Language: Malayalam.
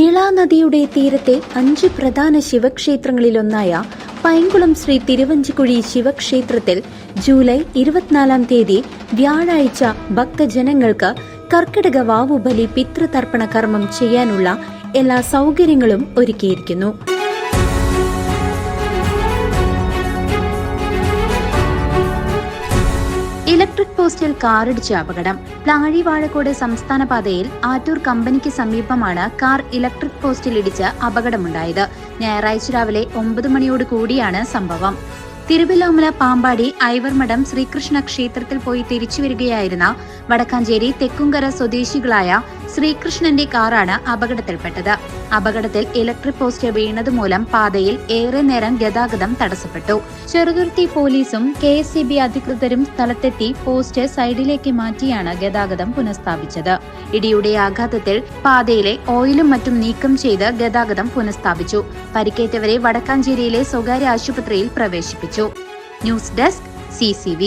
നിള നദിയുടെ തീരത്തെ 5 പ്രധാന ശിവക്ഷേത്രങ്ങളിലൊന്നായ പൈങ്കുളം ശ്രീ തിരുവഞ്ചിക്കുഴി ശിവക്ഷേത്രത്തിൽ ജൂലൈ 24 തീയതി വ്യാഴാഴ്ച ഭക്തജനങ്ങൾക്ക് കർക്കിടക വാവുബലി പിതൃതർപ്പണ കർമ്മം ചെയ്യാനുള്ള എല്ലാ സൗകര്യങ്ങളും ഒരുക്കിയിരിക്കുന്നു. ഇലക്ട്രിക് പോസ്റ്റിൽ കാറിടിച്ച് അപകടം. പ്ലാഴി വാഴക്കോട് സംസ്ഥാന പാതയിൽ ആറ്റൂർ കമ്പനിക്ക് സമീപമാണ് കാർ ഇലക്ട്രിക് പോസ്റ്റിൽ ഇടിച്ച് അപകടമുണ്ടായത്. ഞായറാഴ്ച രാവിലെ 9 മണിയോട് കൂടിയാണ് സംഭവം. തിരുവല്ലോമല പാമ്പാടി ഐവർമഠം ശ്രീകൃഷ്ണ ക്ഷേത്രത്തിൽ പോയി തിരിച്ചുവരികയായിരുന്ന വടക്കാഞ്ചേരി തെക്കുംകര സ്വദേശികളായ ശ്രീകൃഷ്ണന്റെ കാറാണ് അപകടത്തിൽപ്പെട്ടത്. അപകടത്തിൽ ഇലക്ട്രിക് പോസ്റ്റ് വീണതുമൂലം പാതയിൽ ഏറെ നേരം ഗതാഗതം തടസ്സപ്പെട്ടു. ചെറുതുരുത്തി പോലീസും KSEB അധികൃതരും സ്ഥലത്തെത്തി പോസ്റ്റ് സൈഡിലേക്ക് മാറ്റിയാണ് ഗതാഗതം പുനഃസ്ഥാപിച്ചത്. ഇടിയുടെ ആഘാതത്തിൽ പാതയിലെ ഓയിലും മറ്റും നീക്കം ചെയ്ത് ഗതാഗതം പുനഃസ്ഥാപിച്ചു. പരിക്കേറ്റവരെ വടക്കാഞ്ചേരിയിലെ സ്വകാര്യ ആശുപത്രിയിൽ പ്രവേശിപ്പിച്ചു. News desk CCV.